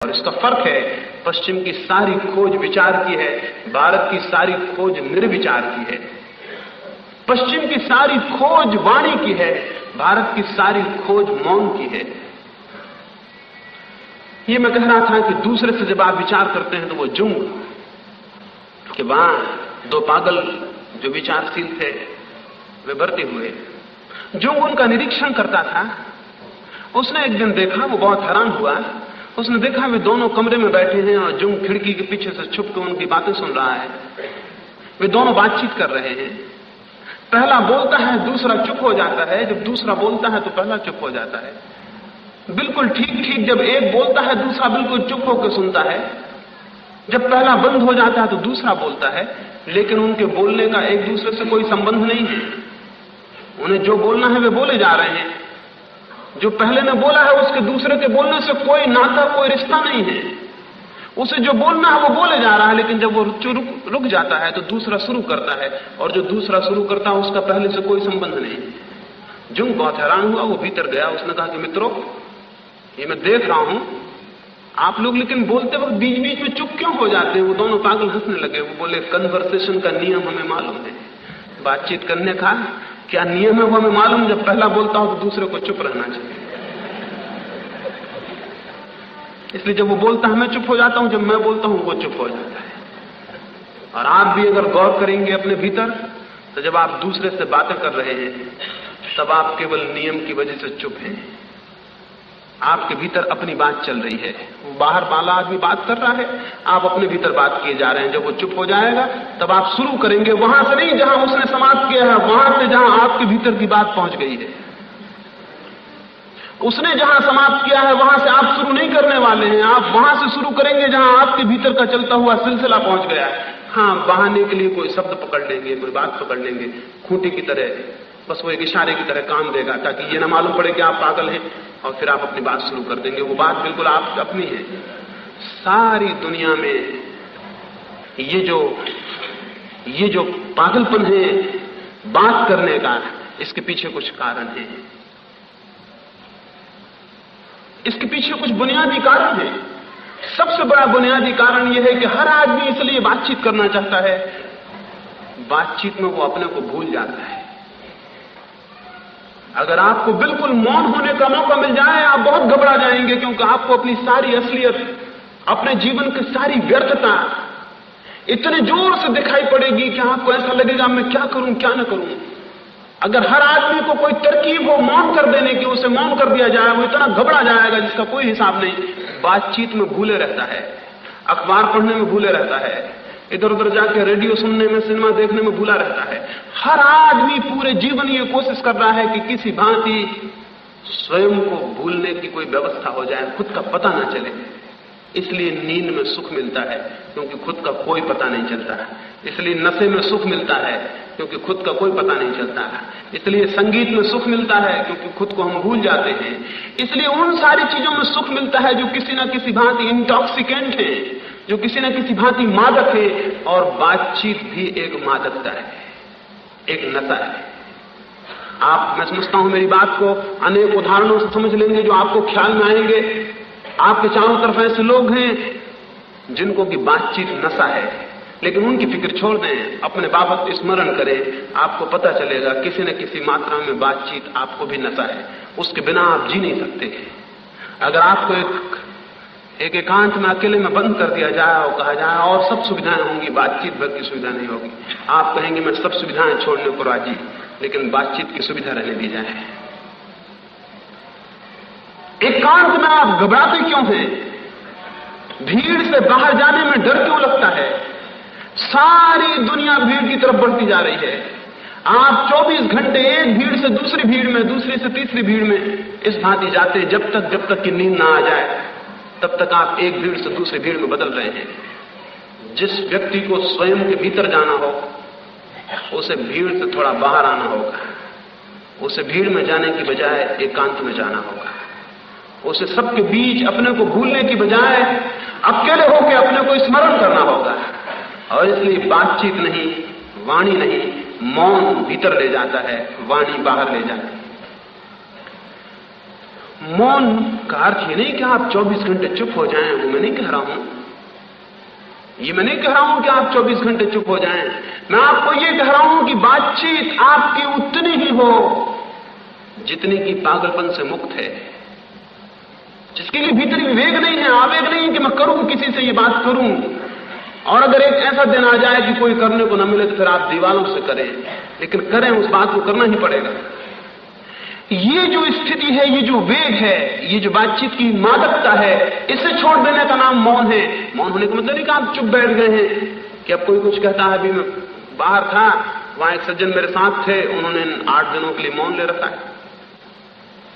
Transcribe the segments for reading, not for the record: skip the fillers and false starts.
और इसका फर्क है, पश्चिम की सारी खोज विचार की है, भारत की सारी खोज निर्विचार की है। पश्चिम की सारी खोज वाणी की है, भारत की सारी खोज मौन की है। ये मैं कह रहा था कि दूसरे से जब आप विचार करते हैं तो वो जुंग कि वहां दो पागल जो विचारशील थे वे भरते हुए। जुंग उनका निरीक्षण करता था। उसने एक दिन देखा, वो बहुत हैरान हुआ। उसने देखा वे दोनों कमरे में बैठे हैं और जुंग खिड़की के पीछे से छुप के उनकी बातें सुन रहा है। वे दोनों बातचीत कर रहे हैं। पहला बोलता है, दूसरा चुप हो जाता है। जब दूसरा बोलता है तो पहला चुप हो जाता है। बिल्कुल ठीक ठीक जब एक बोलता है दूसरा बिल्कुल चुप होकर सुनता है। जब पहला बंद हो जाता है तो दूसरा बोलता है, लेकिन उनके बोलने का एक दूसरे से कोई संबंध नहीं है। उन्हें जो बोलना है वे बोले जा रहे हैं। जो पहले ने बोला है उसके दूसरे के बोलने से कोई नाता, कोई रिश्ता नहीं है। उसे जो बोलना है वो बोले जा रहा है, लेकिन जब वो रुक जाता है तो दूसरा शुरू करता है, और जो दूसरा शुरू करता है उसका पहले से कोई संबंध नहीं। जुंग बहुत हैरान हुआ। वो भीतर गया। उसने कहा कि मित्रों, ये मैं देख रहा हूं आप लोग लेकिन बोलते वक्त बीच बीच में चुप क्यों हो जाते हैं। वो दोनों पागल हंसने लगे। वो बोले, कन्वर्सेशन का नियम हमें मालूम है। बातचीत करने का क्या नियम है वो हमें मालूम। जब पहला बोलता हूं तो दूसरे को चुप रहना चाहिए। इसलिए जब वो बोलता है मैं चुप हो जाता हूं, जब मैं बोलता हूं वो चुप हो जाता है। और आप भी अगर गौर करेंगे अपने भीतर, तो जब आप दूसरे से बातें कर रहे हैं तब आप केवल नियम की वजह से चुप हैं। आपके भीतर अपनी बात चल रही है। वो बाहर वाला आदमी बात कर रहा है, आप अपने भीतर बात किए जा रहे हैं। जब वो चुप हो जाएगा तब आप शुरू करेंगे वहां से नहीं जहां उसने समाप्त किया है, वहां से जहां आपके भीतर की बात पहुंच गई है। उसने जहां समाप्त किया है वहां से आप शुरू नहीं करने वाले हैं। आप वहां से शुरू करेंगे जहां आपके भीतर का चलता हुआ सिलसिला पहुंच गया है। हाँ, बहाने के लिए कोई शब्द पकड़ लेंगे, कोई बात पकड़ लेंगे, खूंटी की तरह, बस वो एक इशारे की तरह काम देगा ताकि ये ना मालूम पड़े कि आप पागल हैं, और फिर आप अपनी बात शुरू कर देंगे। वो बात बिल्कुल आप अपनी है। सारी दुनिया में ये जो पागलपन है बात करने का, इसके पीछे कुछ कारण है। इसके पीछे कुछ बुनियादी कारण है। सबसे बड़ा बुनियादी कारण यह है कि हर आदमी इसलिए बातचीत करना चाहता है, बातचीत में वो अपने को भूल जाता है। अगर आपको बिल्कुल मौन होने का मौका मिल जाए, आप बहुत घबरा जाएंगे, क्योंकि आपको अपनी सारी असलियत, अपने जीवन की सारी व्यर्थता इतने जोर से दिखाई पड़ेगी कि आपको ऐसा लगेगा मैं क्या करूं क्या न करूं। अगर हर आदमी को कोई तरकीब हो मौन कर देने की, उसे मौन कर दिया जाए, वो इतना घबरा जाएगा जिसका कोई हिसाब नहीं। बातचीत में भूले रहता है, अखबार पढ़ने में भूले रहता है, इधर उधर जाके रेडियो सुनने में, सिनेमा देखने में भूला रहता है। हर आदमी पूरे जीवन ये कोशिश कर रहा है कि किसी भांति स्वयं को भूलने की कोई व्यवस्था हो जाए, खुद का पता ना चले। इसलिए नींद में सुख मिलता है क्योंकि खुद का कोई पता नहीं चलता है। इसलिए नशे में सुख मिलता है क्योंकि खुद का कोई पता नहीं चलता है। इसलिए संगीत में सुख मिलता है क्योंकि खुद को हम भूल जाते हैं। इसलिए उन सारी चीजों में सुख मिलता है जो किसी न किसी भांति इंटॉक्सिकेंट है, जो किसी न किसी भांति मादक है। और बातचीत भी एक मादकता है, एक नशा है। मैं समझता हूं मेरी बात को अनेक उदाहरणों से समझ लेंगे जो आपको ख्याल में आएंगे। आपके चारों तरफ ऐसे लोग हैं जिनको की बातचीत नशा है, लेकिन उनकी फिक्र छोड़ दें, अपने बाबत स्मरण करें। आपको पता चलेगा किसी न किसी मात्रा में बातचीत आपको भी नशा है। उसके बिना आप जी नहीं सकते। अगर आपको एक एकांत में अकेले में बंद कर दिया जाए और कहा जाए और सब सुविधाएं होंगी, बातचीत भर की सुविधा नहीं होगी, आप कहेंगे मैं सब सुविधाएं छोड़ने को राजी, लेकिन बातचीत की सुविधा रहने दी जाए। एकांत में आप घबराते क्यों हैं? भीड़ से बाहर जाने में डर क्यों लगता है? सारी दुनिया भीड़ की तरफ बढ़ती जा रही है। आप 24 घंटे एक भीड़ से दूसरी भीड़ में, दूसरी से तीसरी भीड़ में इस भांति जाते हैं जब तक कि नींद ना आ जाए, तब तक आप एक भीड़ से दूसरी भीड़ में बदल रहे हैं। जिस व्यक्ति को स्वयं के भीतर जाना हो, उसे भीड़ से थोड़ा बाहर आना होगा। उसे भीड़ में जाने की बजाय एकांत में जाना होगा। उसे सबके बीच अपने को भूलने की बजाय अकेले होकर अपने को स्मरण करना होगा। और इसलिए बातचीत नहीं, वाणी नहीं, मौन भीतर ले जाता है, वाणी बाहर ले जाती है। मौन का अर्थ ये नहीं कि आप 24 घंटे चुप हो जाएं, वो मैं नहीं कह रहा हूं। ये मैं नहीं कह रहा हूं कि आप 24 घंटे चुप हो जाएं। मैं आपको ये कह रहा हूं कि बातचीत आपकी उतनी ही हो जितनी की पागलपन से मुक्त है, जिसके लिए भीतरी विवेक नहीं है, आवेग नहीं है कि मैं करूं, किसी से ये बात करूं। और अगर एक ऐसा दिन आ जाए कि कोई करने को न मिले तो फिर आप दीवारों से करें, लेकिन करें, उस बात को करना ही पड़ेगा। ये जो स्थिति है, ये जो वेग है, ये जो बातचीत की मादकता है, इसे छोड़ देने का नाम मौन है। मौन होने का मतलब नहीं कि आप चुप बैठ गए हैं कि अब कोई कुछ कहता है। अभी मैं बाहर था, वहां एक सज्जन मेरे साथ थे, उन्होंने 8 दिनों के लिए मौन ले रखा है,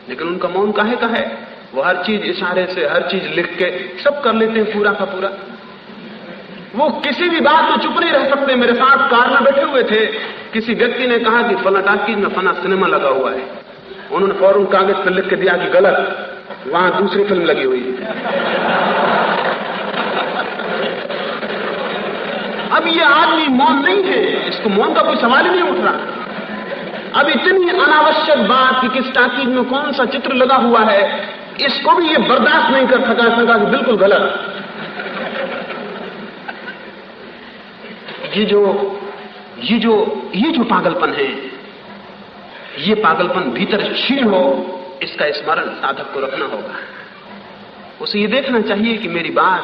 लेकिन उनका मौन काहे का है? वो हर चीज इशारे से, हर चीज लिख के सब कर लेते हैं पूरा का पूरा। वो किसी भी बात में चुप नहीं रह सकते। मेरे साथ कार में बैठे हुए थे, किसी व्यक्ति ने कहा कि फला टाकीज में फला सिनेमा लगा हुआ है, उन्होंने फौरन कागज पर लिख के दिया कि गलत, वहां दूसरी फिल्म लगी हुई है। अब ये आदमी मौन नहीं है, इसको मौन का कोई सवाल ही नहीं उठ रहा। अब इतनी अनावश्यक बात कि किस टाकीज में कौन सा चित्र लगा हुआ है, इसको भी ये बर्दाश्त नहीं कर सका कि बिल्कुल गलत। ये जो पागलपन है, ये पागलपन भीतर क्षीण हो, इसका स्मरण साधक को रखना होगा। उसे ये देखना चाहिए कि मेरी बात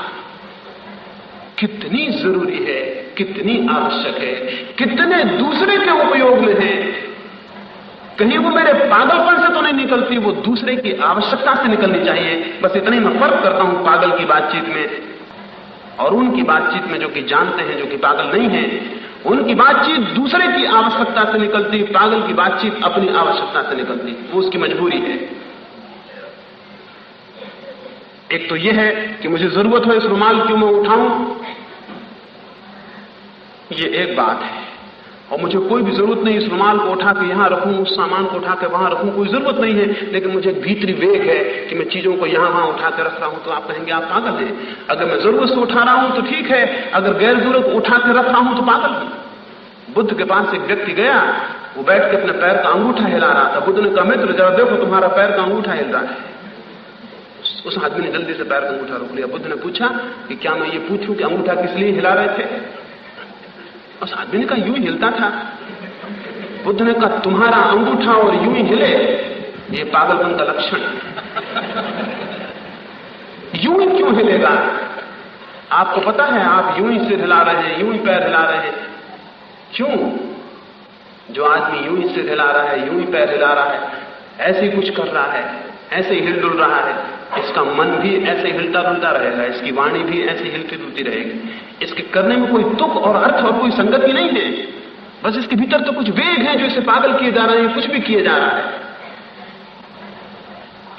कितनी जरूरी है, कितनी आवश्यक है, कितने दूसरे के उपयोग में है। कहीं वो मेरे पागलपन से तो नहीं निकलती, वो दूसरे की आवश्यकता से निकलनी चाहिए। बस इतना ही मैं फर्क करता हूं पागल की बातचीत में और उनकी बातचीत में जो कि जानते हैं, जो कि पागल नहीं है। उनकी बातचीत दूसरे की आवश्यकता से निकलती, पागल की बातचीत अपनी आवश्यकता से निकलती, वो उसकी मजबूरी है। एक तो यह है कि मुझे जरूरत हो इस रुमाल क्यों मैं उठाऊं, ये एक बात है। और मुझे कोई भी जरूरत नहीं इस रुमाल को उठा के यहां रखूं, उस सामान को उठा के वहां रखूं, कोई जरूरत नहीं है। लेकिन मुझे एक भीतरी वेग है कि मैं चीजों को यहां वहां उठा के रख रहा हूं, तो आप कहेंगे आप पागल हैं। अगर मैं जरूरत से उठा रहा हूं तो ठीक है, अगर गैर जरूरत उठा के रख रहा हूं तो पागल हूं। बुद्ध के पास एक व्यक्ति गया, वो बैठ के अपने पैर का अंगूठा हिला रहा था। बुद्ध ने कहा मित्र जरा देखो तुम्हारा पैर का अंगूठा हिल रहा है। उस आदमी ने जल्दी से पैर का अंगूठा रोक लिया। बुद्ध ने पूछा कि क्या मैं ये पूछूं कि अंगूठा किस लिए हिला रहे थे? उस आदमी ने कहा यूं ही हिलता था। बुद्ध ने कहा तुम्हारा अंगूठा और यूं ही हिले, ये पागलपन का लक्षण। यूं ही क्यों हिलेगा? आपको पता है आप यूं ही सिर हिला रहे हैं, यूं ही पैर हिला रहे हैं, क्यों? जो आदमी यूं ही सिर हिला रहा है, यूं ही पैर हिला रहा है, ऐसे ही कुछ कर रहा है, ऐसे ही हिल डुल रहा है, इसका मन भी ऐसे हिलता डुलता रहेगा, इसकी वाणी भी ऐसे हिलती डुलती रहेगी। इसके करने में कोई तुक और अर्थ और कोई संगति नहीं है। बस इसके भीतर तो कुछ वेग है जो इसे पागल किए जा रहे हैं, कुछ भी किए जा रहा है।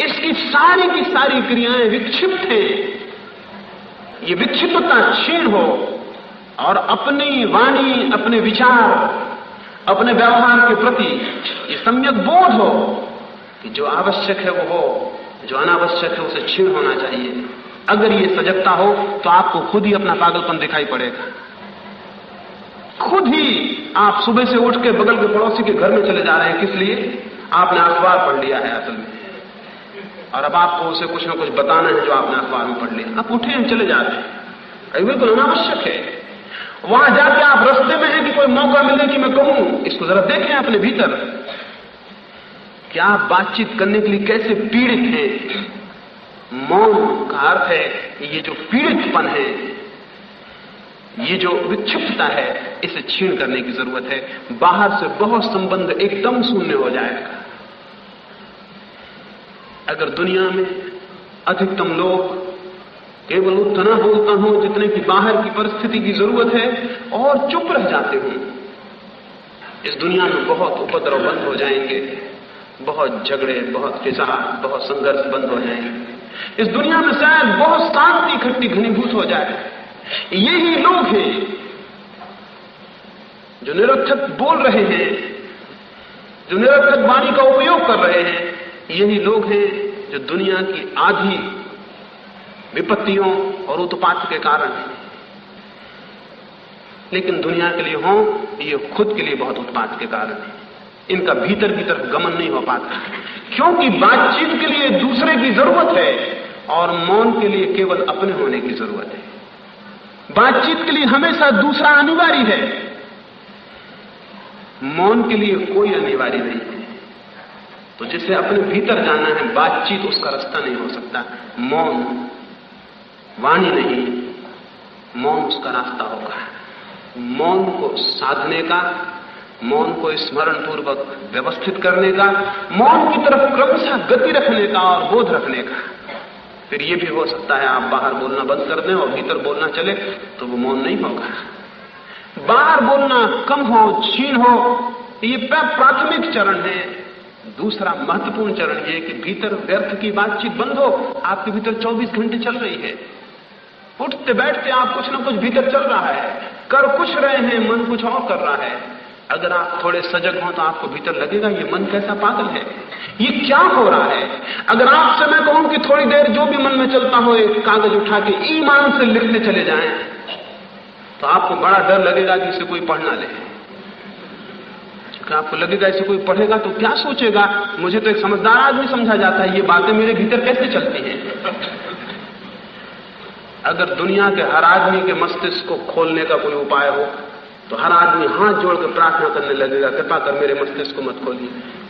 इसकी सारी की सारी क्रियाएं विक्षिप्त हैं। ये विक्षिप्तता क्षीण हो और अपनी वाणी, अपने विचार, अपने व्यवहार के प्रति ये सम्यक बोध हो कि जो आवश्यक है वो हो, जो अनावश्यक है उसे क्षीण होना चाहिए। अगर ये सजगता हो तो आपको खुद ही अपना पागलपन दिखाई पड़ेगा। खुद ही आप सुबह से उठ के बगल के पड़ोसी के घर में चले जा रहे हैं, किस लिए? आपने अखबार पढ़ लिया है असल में, और अब आपको उसे कुछ ना कुछ बताना है जो आपने अखबार में पढ़ लिया। आप उठे हैं चले जा रहे हैं, बिल्कुल अनावश्यक है। वहां जाके आप रास्ते में हैं कि कोई मौका मिले कि मैं कहूं, इसको जरा देखें अपने भीतर कि आप बातचीत करने के लिए कैसे पीड़ित हैं। मौन का अर्थ है कि ये जो पीड़ितपन है, ये जो विक्षिप्तता है, इसे क्षीण करने की जरूरत है। बाहर से बहुत संबंध एकदम शून्य हो जाएगा। अगर दुनिया में अधिकतम लोग केवल उतना बोलता हूं जितने की बाहर की परिस्थिति की जरूरत है और चुप रह जाते हूं, इस दुनिया में बहुत उपद्रव बंद हो जाएंगे, बहुत झगड़े, बहुत फिसाद, बहुत संघर्ष बंद हो जाएंगे। इस दुनिया में शायद बहुत शांति इकट्ठी घनीभूत हो जाए। यही लोग हैं जो निरर्थक बोल रहे हैं, जो निरर्थक वाणी का उपयोग कर रहे हैं। यही लोग हैं जो दुनिया की आधी विपत्तियों और उत्पात के कारण हैं। लेकिन दुनिया के लिए हो, ये खुद के लिए बहुत उत्पात के कारण है। इनका भीतर की तरफ गमन नहीं हो पाता। क्योंकि बातचीत के लिए दूसरे की जरूरत है और मौन के लिए केवल अपने होने की जरूरत है। बातचीत के लिए हमेशा दूसरा अनिवार्य है, मौन के लिए कोई अनिवार्य नहीं है। तो जिसे अपने भीतर जाना है, बातचीत उसका रास्ता नहीं हो सकता। मौन वाणी नहीं, मौन उसका रास्ता होगा। मौन को साधने का, मौन को स्मरण पूर्वक व्यवस्थित करने का, मौन की तरफ क्रमशः गति रखने का और बोध रखने का। फिर ये भी हो सकता है आप बाहर बोलना बंद कर दें और भीतर बोलना चले तो वो मौन नहीं होगा। बाहर बोलना कम हो, छीन हो, ये प्राथमिक चरण है। दूसरा महत्वपूर्ण चरण ये है कि भीतर व्यर्थ की बातचीत बंद हो। आपके भीतर 24 घंटे चल रही है, उठते बैठते आप कुछ ना कुछ भीतर चल रहा है, कर कुछ रहे हैं, मन कुछ और कर रहा है। अगर आप थोड़े सजग हों तो आपको भीतर लगेगा ये मन कैसा पागल है, ये क्या हो रहा है। अगर आपसे मैं कहूं कि थोड़ी देर जो भी मन में चलता हो एक कागज उठा के ईमान से लिखने चले जाएं, तो आपको बड़ा डर लगेगा कि इसे कोई पढ़ ना ले। क्योंकि आपको लगेगा इसे कोई पढ़ेगा तो क्या सोचेगा। मुझे तो एक समझदार आदमी समझा जाता है, ये बातें मेरे भीतर कैसे चलती हैं। अगर दुनिया के हर आदमी के मस्तिष्क को खोलने का कोई उपाय हो तो हर आदमी हाथ जोड़ कर प्रार्थना करने लगेगा, कृपा कर मेरे मस्तिष्क को मत खोलिए,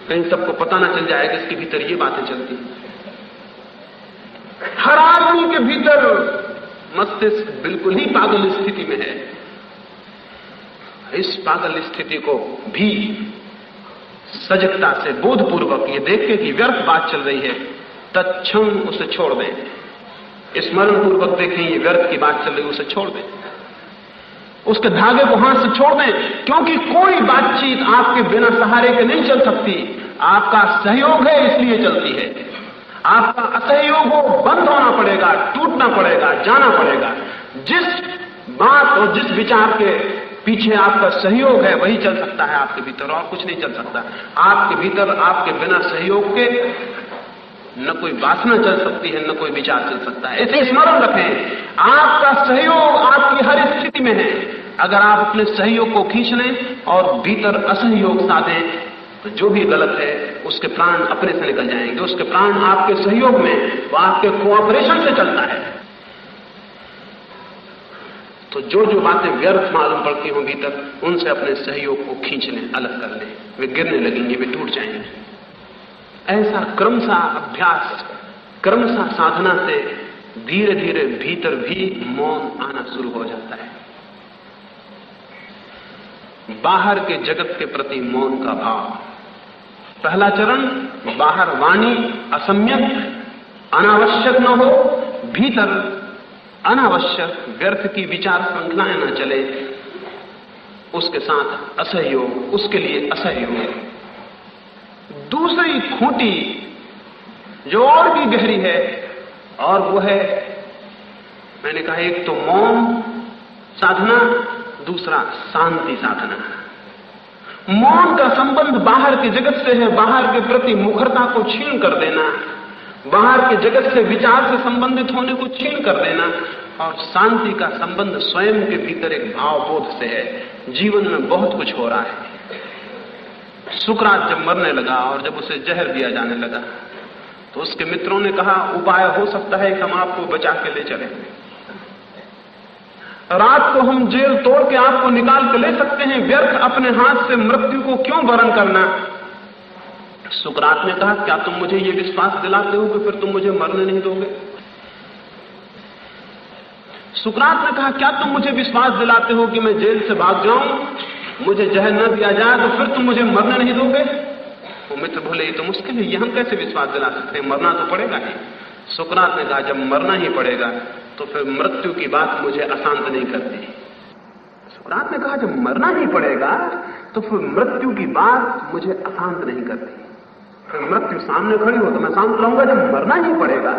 कहीं सबको पता ना चल जाए कि इसके भीतर ये बातें चलती। हर आदमी के भीतर मस्तिष्क बिल्कुल ही पागल स्थिति में है। इस पागल स्थिति को भी सजगता से बोधपूर्वक ये देख के कि व्यर्थ बात चल रही है, तत्क्षण उसे छोड़ दें। स्मरण पूर्वक देखें ये व्यर्थ की बात चल रही है, उसे छोड़ दें, उसके धागे को हाथ से छोड़ दें। क्योंकि कोई बातचीत आपके बिना सहारे के नहीं चल सकती। आपका सहयोग है इसलिए चलती है। आपका असहयोग हो, बंद होना पड़ेगा, टूटना पड़ेगा, जाना पड़ेगा। जिस बात और जिस विचार के पीछे आपका सहयोग है वही चल सकता है आपके भीतर, और कुछ नहीं चल सकता। आपके भीतर आपके बिना सहयोग के न कोई वासना चल सकती है, न कोई विचार चल सकता है। इसे स्मरण रखें, आपका सहयोग आपकी हर स्थिति में है। अगर आप अपने सहयोग को खींच लें और भीतर असहयोग साधें तो जो भी गलत है उसके प्राण अपने से निकल जाएंगे। उसके प्राण आपके सहयोग में, वो आपके कोऑपरेशन से चलता है। तो जो जो बातें व्यर्थ मालूम पड़ती हों भीतर, उनसे अपने सहयोग को खींच लें, अलग कर लें। वे गिरने लगेंगे, वे टूट जाएंगे। ऐसा क्रमशः अभ्यास, क्रमशः साधना से धीरे धीरे भीतर भी मौन आना शुरू हो जाता है। बाहर के जगत के प्रति मौन का भाव। पहला चरण, बाहर वाणी असम्यक अनावश्यक न हो, भीतर अनावश्यक व्यर्थ की विचार श्रृंखलाएं न चले, उसके साथ असहयोग, उसके लिए असहयोग। दूसरी खूंटी जो और भी गहरी है, और वो है, मैंने कहा, एक तो मौन साधना, दूसरा शांति साधना। मौन का संबंध बाहर के जगत से है, बाहर के प्रति मुखरता को छीन कर देना, बाहर के जगत से विचार से संबंधित होने को छीन कर देना। और शांति का संबंध स्वयं के भीतर एक भावबोध से है। जीवन में बहुत कुछ हो रहा है। सुकरात जब मरने लगा और जब उसे जहर दिया जाने लगा तो उसके मित्रों ने कहा, उपाय हो सकता है कि हम आपको बचा के ले चलें, रात को हम जेल तोड़ के आपको निकाल के ले सकते हैं, व्यर्थ अपने हाथ से मृत्यु को क्यों वरण करना। सुकरात ने कहा, क्या तुम मुझे ये विश्वास दिलाते हो कि फिर तुम मुझे मरने नहीं दोगे। सुकरात ने कहा, क्या तुम मुझे विश्वास दिलाते हो कि मैं जेल से भाग जाऊं, मुझे जहर न दिया जाए तो फिर तुम मुझे मरने नहीं दोगे। वो मित्र बोले, ये तो मुश्किल है, ये हम कैसे विश्वास दिला सकते हैं, मरना तो पड़ेगा ही। सुकरात ने कहा, जब मरना ही पड़ेगा तो फिर मृत्यु की बात मुझे अशांत नहीं करती। सुकरात ने कहा, जब मरना ही पड़ेगा तो फिर मृत्यु की बात मुझे अशांत नहीं करती। फिर मृत्यु सामने खड़ी हो तो मैं शांत रहूंगा, जब मरना ही पड़ेगा,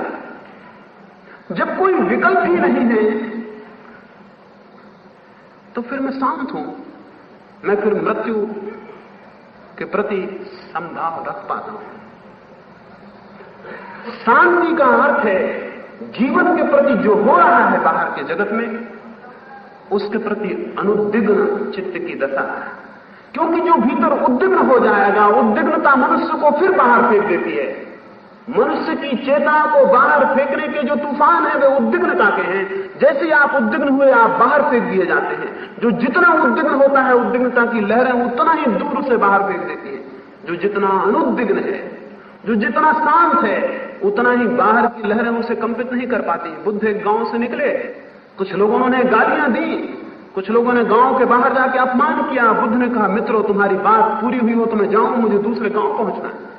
जब कोई विकल्प ही नहीं है तो फिर मैं शांत हूं। मैं फिर मृत्यु के प्रति संभाव रख पाता हूं। शांति का अर्थ है जीवन के प्रति जो हो रहा है बाहर के जगत में, उसके प्रति अनुद्विग्न चित्त की दशा। क्योंकि जो भीतर उद्विग्न हो जाएगा, उद्विग्नता मनुष्य को फिर बाहर फेंक देती है। मनुष्य की चेतना को बाहर फेंकने के जो तूफान है वे उद्विग्नता के हैं। जैसे ही आप उद्विग्न हुए आप बाहर फेंक दिए जाते हैं। जो जितना उद्विग्न होता है उद्विग्नता की लहरें उतना ही दूर से बाहर फेंक देती है। जो जितना अनुद्विग्न है, जो जितना शांत है, उतना ही बाहर की लहरें उसे कंपित नहीं कर पाती। बुद्ध एक गांव से निकले, कुछ लोगों ने गालियां दी, कुछ लोगों ने गांव के बाहर जाके अपमान किया। बुद्ध ने कहा, मित्रों तुम्हारी बात पूरी हुई हो तो मैं जाऊं, मुझे दूसरे गांव पहुंचना है।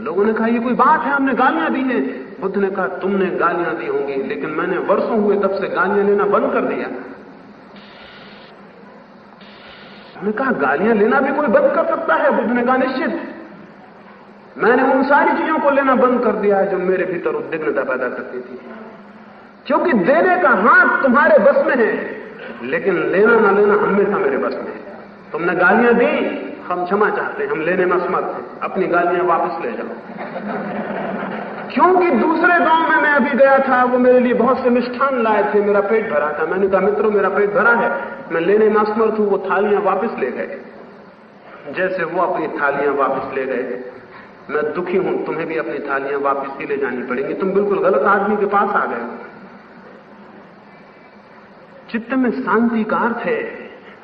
लोगों ने कहा, ये कोई बात है, हमने गालियां दी हैं। बुद्ध ने कहा, तुमने गालियां दी होंगी, लेकिन मैंने वर्षों हुए तब से गालियां लेना बंद कर दिया। हमने कहा, गालियां लेना भी कोई बंद कर सकता है? बुद्ध ने कहा, निश्चित। मैंने उन सारी चीजों को लेना बंद कर दिया है जो मेरे भीतर उद्विग्नता पैदा करती थी। क्योंकि देने का हाथ तुम्हारे बस में है, लेकिन लेना ना लेना हमेशा मेरे बस में है। तुमने गालियां दी, हम क्षमा चाहते हैं, हम लेने में असमर्थ हैं, अपनी गालियां वापस ले जाओ। क्योंकि दूसरे गांव में मैं अभी गया था, वो मेरे लिए बहुत से मिष्ठान लाए थे, मेरा पेट भरा था। मैंने कहा, मित्रों मेरा पेट भरा है, मैं लेने में असमर्थ हूं। वो थालियां वापस ले गए। जैसे वो अपनी थालियां वापस ले गए, मैं दुखी हूं, तुम्हें भी अपनी थालियां वापस ही ले जानी पड़ेंगी। तुम बिल्कुल गलत आदमी के पास आ गए हो। चित्त में शांति का अर्थ है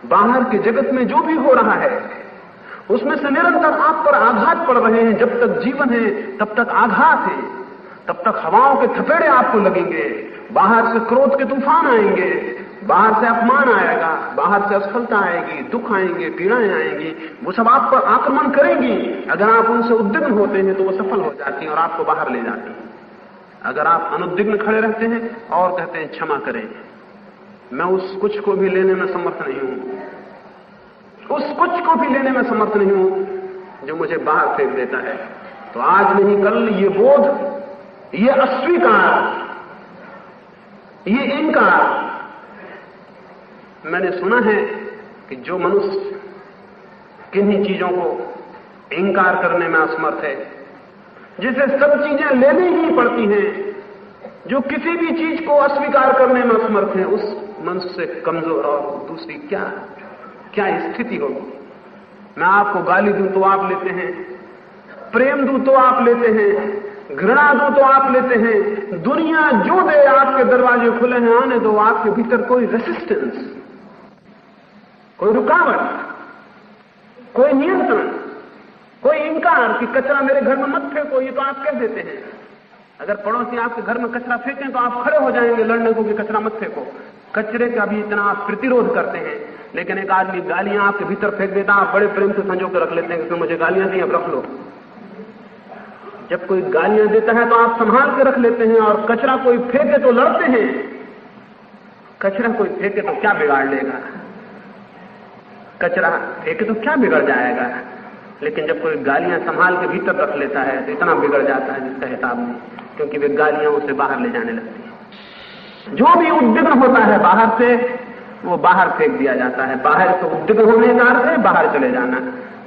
बाहर के जगत में जो भी हो रहा है उसमें से निरंतर आप पर आघात पड़ रहे हैं। जब तक जीवन है तब तक आघात है, तब तक हवाओं के थपेड़े आपको लगेंगे, बाहर से क्रोध के तूफान आएंगे, बाहर से अपमान आएगा, बाहर से असफलता आएगी, दुख आएंगे, पीड़ाएं आएंगी, वो सब आप पर आक्रमण करेंगी। अगर आप उनसे उद्विग्न होते हैं तो वो सफल हो जाती हैं और आपको बाहर ले जाती हैं। अगर आप अनुद्विग्न खड़े रहते हैं और कहते हैं क्षमा करें, मैं उस कुछ को भी लेने में समर्थ नहीं हूं, उस कुछ को भी लेने में समर्थ नहीं हूं जो मुझे बाहर फेंक देता है, तो आज नहीं कल ये बोध, ये अस्वीकार, ये इनकार। मैंने सुना है कि जो मनुष्य किन्हीं चीजों को इनकार करने में असमर्थ है, जिसे सब चीजें लेनी ही पड़ती हैं, जो किसी भी चीज को अस्वीकार करने में असमर्थ है, उस मनुष्य से कमजोर और दूसरी क्या स्थिति होगी। मैं आपको गाली दूं तो आप लेते हैं, प्रेम दूं तो आप लेते हैं, घृणा दूं तो आप लेते हैं, दुनिया जो दे आपके दरवाजे खुले हैं, आने दो। आपके भीतर कोई रेसिस्टेंस, कोई रुकावट, कोई नियंत्रण, कोई इनकार कि कचरा मेरे घर में मत फेंको, ये तो आप कह देते हैं। अगर पड़ोसी आपके घर में कचरा फेंकें तो आप खड़े हो जाएंगे लड़ने को कि कचरा मत फेंको। कचरे का भी इतना आप प्रतिरोध करते हैं, लेकिन एक आदमी गालियां आपके भीतर फेंक देता, आप बड़े प्रेम से संजो कर रख लेते हैं कि मुझे गालियां दी, अब रख लो। जब कोई गालियां देता है तो आप संभाल के रख लेते हैं, और कचरा कोई फेंके तो लड़ते हैं। कचरा कोई फेंके तो क्या बिगाड़ लेगा, कचरा फेंके तो क्या बिगड़ जाएगा, लेकिन जब कोई गालियां संभाल के भीतर रख लेता है तो इतना बिगड़ जाता है जिसका हिसाब नहीं, क्योंकि वे गालियां उसे बाहर ले जाने लगती हैं। जो भी उद्विग्न होता है बाहर से, वो बाहर फेंक दिया जाता है। बाहर से उद्विग्न होने का अर्थ है बाहर चले जाना,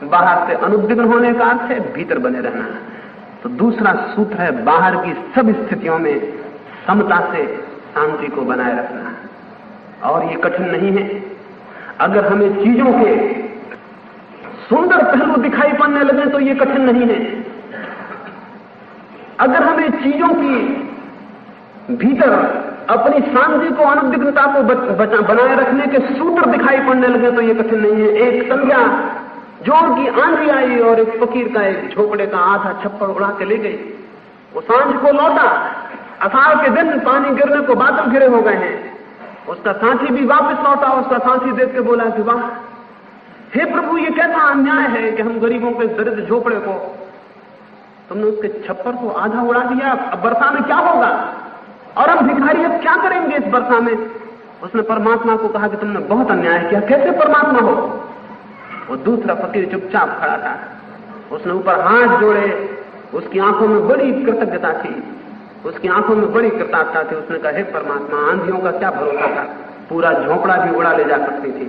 बाहर से अनुद्विग्न होने का अर्थ है भीतर बने रहना। तो दूसरा सूत्र है बाहर की सब स्थितियों में समता से शांति को बनाए रखना, और ये कठिन नहीं है। अगर हमें चीजों के सुंदर पहलू दिखाई पड़ने लगे तो ये कठिन नहीं है। अगर हमें चीजों की भीतर अपनी शांति को, अनुद्विग्नता को बनाए रखने के सूत्र दिखाई पड़ने लगे तो ये कठिन नहीं है। एक संध्या जोर की आंधी आई और एक फकीर का एक झोपड़े का आधा छप्पर उड़ा के ले गई। वो सांझ को लौटा, अषाढ़ के दिन पानी गिरने को बादल घिरे हो गए हैं। उसका साथी भी वापस लौटा, उसका साथी देख के बोला कि वाह, हे प्रभु, ये कैसा अन्याय है कि हम गरीबों के दरिद्र झोपड़े को, तुमने उसके छप्पर को आधा उड़ा दिया, अब वर्षा में क्या होगा, और हम भिखारी अब क्या करेंगे इस वर्षा में। उसने परमात्मा को कहा कि तुमने बहुत अन्याय किया, कैसे परमात्मा हो। वो दूसरा फकीर चुपचाप खड़ा था, उसने ऊपर हाथ जोड़े, उसकी आंखों में बड़ी कृतज्ञता थी, उसकी आंखों में बड़ी कृतज्ञता थी। उसने कहा, हे परमात्मा, आंधियों का क्या भरोसा था, पूरा झोपड़ा भी उड़ा ले जा सकती थी।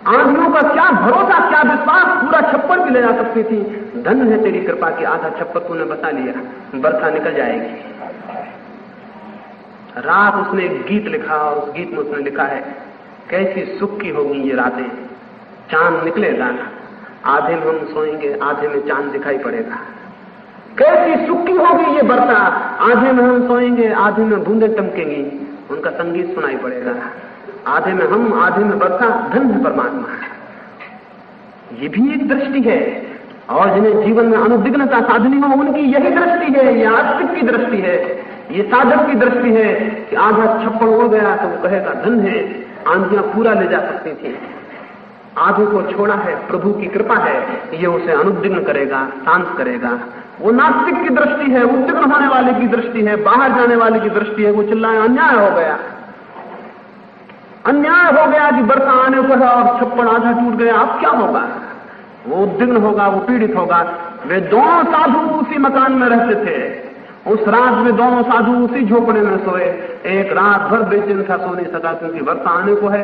आंधियों का क्या भरोसा, क्या विश्वास, पूरा छप्पर भी ले जा सकती थी। धन्य है तेरी कृपा की आधा छप्पर तूने बचा लिया, बरखा निकल जाएगी। रात उसने एक गीत लिखा, और उस गीत में उसने लिखा है, कैसी सुख की होगी ये रातें, चांद निकलेगा, आधे में हम सोएंगे, आधे में चांद दिखाई पड़ेगा। कैसी सुखी होगी ये बरसा, आधे में हम सोएंगे, आधे में बूंदे टमकेंगी, उनका संगीत सुनाई पड़ेगा। आधे में हम, आधे में बरसा, धन है परमात्मा। ये भी एक दृष्टि है। और जिन्हें जीवन में अनुद्विग्नता साधनी हो, उनकी यही दृष्टि है, ये आस्तिक की दृष्टि है, ये साधक की दृष्टि है कि आधा छप्पड़ उड़ गया तो वो कहेगा धन है, आंधियां पूरा ले जा सकती थी। आधे को छोड़ा है, प्रभु की कृपा है, ये उसे अनुद्विग्न करेगा, शांत करेगा। वो नास्तिक की दृष्टि है, उद्विग्न होने वाले की दृष्टि है, बाहर जाने वाले की दृष्टि है। वो चिल्लाए अन्याय हो गया, अन्याय हो गया कि बरसा आने को है और छप्पड़ आधा टूट गया, अब क्या होगा? वो उद्विग्न होगा, वो पीड़ित होगा। वे दोनों साधु उसी मकान में रहते थे। उस रात में दोनों साधु उसी झोपड़े में सोए। एक रात भर बेचैन था, सो नहीं सका क्योंकि वर्षा आने को है,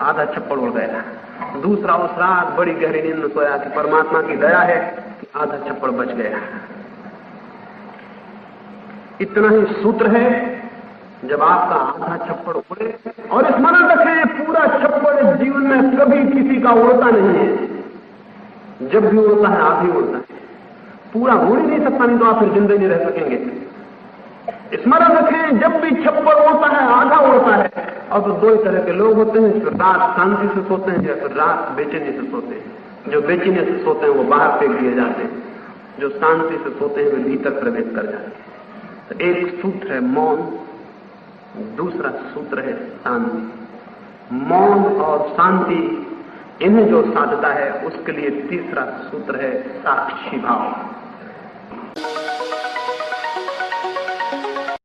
आधा छप्पड़ उड़ गया। दूसरा उस रात बड़ी गहरी नींद में सोया कि परमात्मा की दया है कि आधा छप्पड़ बच गया। इतना ही सूत्र है, जब आपका आधा छप्पड़ उड़े, और स्मरण रखें पूरा छप्पड़ जीवन में कभी किसी का उड़ता नहीं है। जब भी उड़ता है आधी उड़ता है, पूरा उड़ ही नहीं सकता, नहीं तो आप फिर जिंदगी नहीं रह सकेंगे। स्मरण रखें, जब भी छप्पड़ उड़ता है आधा उड़ता है। और तो दो ही तरह के लोग होते हैं, फिर रात शांति से सोते हैं या फिर रात बेचैनी से सोते हैं। जो बेचैनी से सोते हैं वो बाहर फेंक दिए जाते हैं, जो शांति से सोते हैं वे भीतर प्रवेश कर जाते हैं। तो एक सूत्र है मौन, दूसरा सूत्र है शांति। मौन और शांति, इन्हें जो साधता है उसके लिए तीसरा सूत्र है साक्षी भाव।